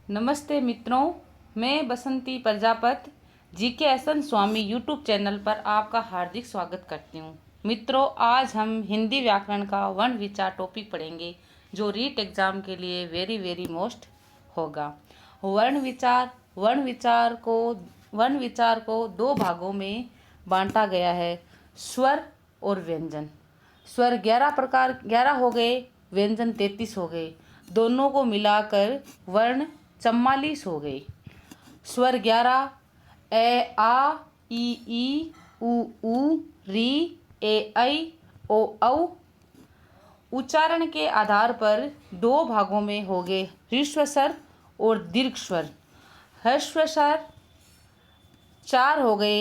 नमस्ते मित्रों, मैं बसंती प्रजापति GK स्वामी यूट्यूब चैनल पर आपका हार्दिक स्वागत करती हूँ। मित्रों, आज हम हिंदी व्याकरण का वर्ण विचार टॉपिक पढ़ेंगे जो रीट एग्जाम के लिए वेरी मोस्ट होगा। वर्ण विचार को दो भागों में बांटा गया है, स्वर और व्यंजन। स्वर 11 हो गए, व्यंजन 33 हो गए। दोनों को मिलाकर वर्ण 44 हो गए। स्वर 11 ए आ ई उ री ए ऐ ओ औ। उच्चारण के आधार पर दो भागों में हो गए, ह्रस्व स्वर और दीर्घ स्वर। ह्रस्व स्वर 4 हो गए,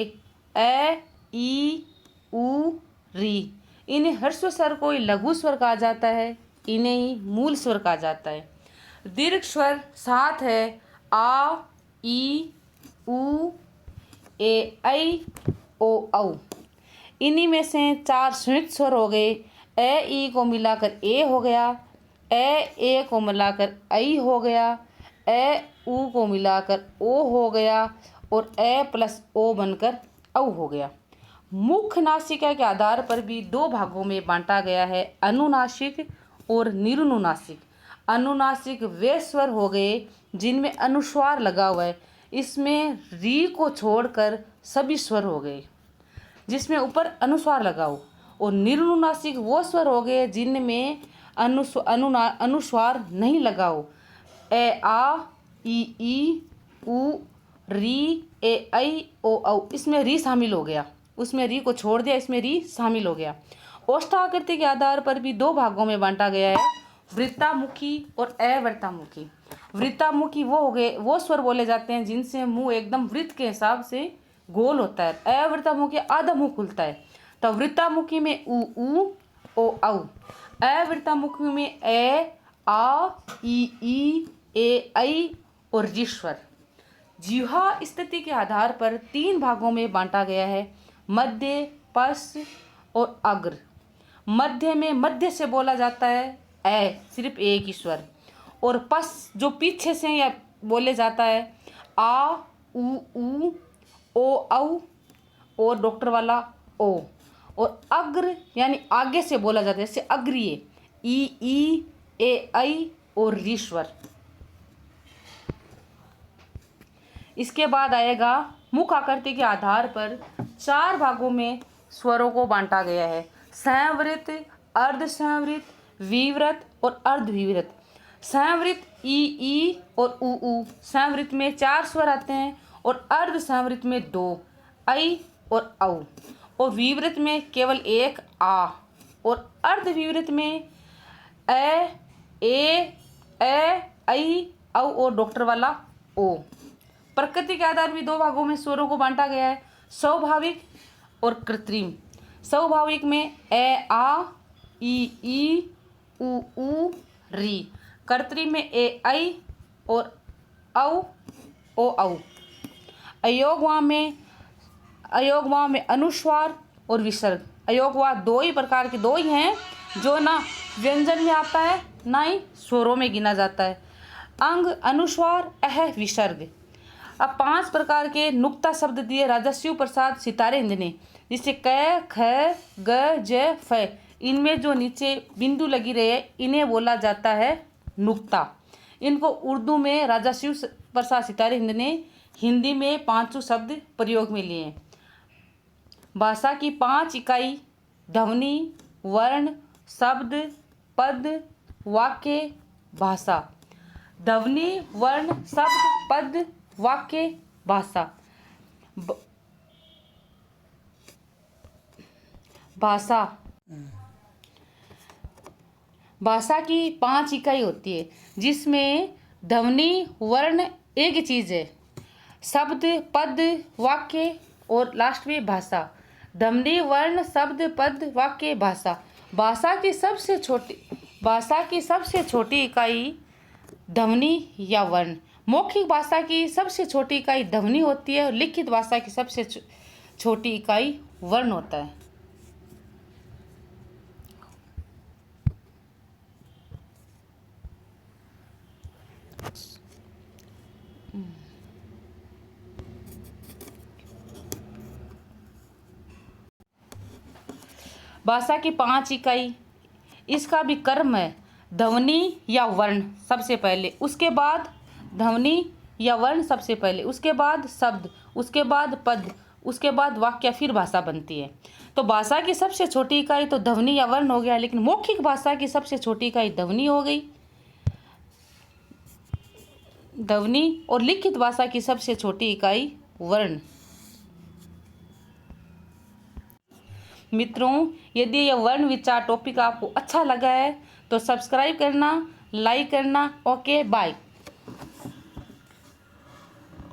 ए ई उ री। इन्हें ह्रस्व स्वर को लघु स्वर कहा जाता है, इन्हें ही मूल स्वर कहा जाता है। दीर्घ स्वर 7 है, आ ई उ ए ऐ ओ औ। इन्हीं में से 4 संयुक्त स्वर हो गए, ए ई को मिलाकर ए हो गया, ए को मिलाकर ऐ हो गया, ए उ को मिलाकर ओ हो गया और ए प्लस ओ बनकर औ हो गया। मुख्य नासिका के आधार पर भी दो भागों में बांटा गया है, अनुनासिक और निरनुनासिक। अनुनासिक वे स्वर हो गए जिनमें अनुस्वार लगा हुआ है, इसमें री को छोड़कर सभी स्वर हो गए जिसमें ऊपर अनुस्वार लगा हो। और निरनुनासिक वो स्वर हो गए जिनमें अनुस्वार नहीं लगा हो, ए आ ई उ री ए ऐ ओ औ। इसमें री शामिल हो गया, उसमें री को छोड़ दिया, इसमें री शामिल हो गया। ओष्ठाकृति के आधार पर भी दो भागों में बांटा गया है, वृत्तामुखी और अवृत्तामुखी। वृत्तामुखी वो हो गए, वो स्वर बोले जाते हैं जिनसे मुंह एकदम वृत्त के हिसाब से गोल होता है। अवृत्तामुखी आधा मुंह खुलता है। तो वृत्तामुखी में उ ओ औ। अवृत्तामुखी में ए आ ई ए ऐ और री स्वर। जिह्वा स्थिति के आधार पर तीन भागों में बांटा गया है, मध्य, पश और अग्र। मध्य में मध्य से बोला जाता है ए, सिर्फ एक ही स्वर। और पश जो पीछे से या बोले जाता है आ उ ओ औ और डॉक्टर वाला ओ। और अग्र यानी आगे से बोला जाता है, जैसे अग्रीय ई ए ऐ और री स्वर। इसके बाद आएगा मुख आकृति के आधार पर चार भागों में स्वरों को बांटा गया है, संवृत, अर्धसंवृत, विवृत और अर्धविवृत। संवृत ई और उ। संवृत में 4 स्वर आते हैं और अर्धसंवृत में 2, ऐ और औ। और विवृत में केवल एक आ। और अर्धविवृत में ए ऐ औ और डॉक्टर वाला ओ। प्रकृति के आधार भी दो भागों में स्वरों को बांटा गया है, स्वाभाविक और कृत्रिम। स्वाभाविक में ए आ ई उ री। कृत्रिम में ए ऐ और औ ओ औ। अयोगवा में अनुस्वार और विसर्ग। अयोगवा दो ही प्रकार के, दो ही हैं जो ना व्यंजन में आता है ना ही स्वरों में गिना जाता है, अंग, अनुस्वार, विसर्ग। अब 5 प्रकार के नुक्ता शब्द दिए राजा शिव प्रसाद सितारे हिंद ने, जिससे क ख ग ज फ। इनमें जो नीचे बिंदु लगी रहे इन्हें बोला जाता है नुक्ता। इनको उर्दू में राजा शिव प्रसाद सितारे हिंद ने हिंदी में 5 शब्द प्रयोग में लिए। भाषा की 5 इकाई, ध्वनि, वर्ण, शब्द, पद, वाक्य, भाषा। ध्वनि, वर्ण, शब्द, पद, वाक्य, भाषा। भाषा की 5 इकाई होती है, जिसमें ध्वनि, वर्ण एक चीज़ है, शब्द, पद, वाक्य और लास्ट में भाषा। ध्वनि, वर्ण, शब्द, पद, वाक्य, भाषा। भाषा की सबसे छोटी इकाई ध्वनि या वर्ण। मौखिक भाषा की सबसे छोटी इकाई ध्वनि होती है और लिखित भाषा की सबसे छोटी इकाई वर्ण होता है। भाषा की 5 इकाई, इसका भी कर्म है ध्वनि या वर्ण सबसे पहले, उसके बाद ध्वनि या वर्ण सबसे पहले, उसके बाद शब्द, उसके बाद पद, उसके बाद वाक्य, फिर भाषा बनती है। तो भाषा की सबसे छोटी इकाई तो ध्वनि या वर्ण हो गया, लेकिन मौखिक भाषा की सबसे छोटी इकाई ध्वनि हो गई, ध्वनि, और लिखित भाषा की सबसे छोटी इकाई वर्ण। मित्रों, यदि यह वर्ण विचार टॉपिक आपको अच्छा लगा है तो सब्सक्राइब करना, लाइक करना। Okay, bye.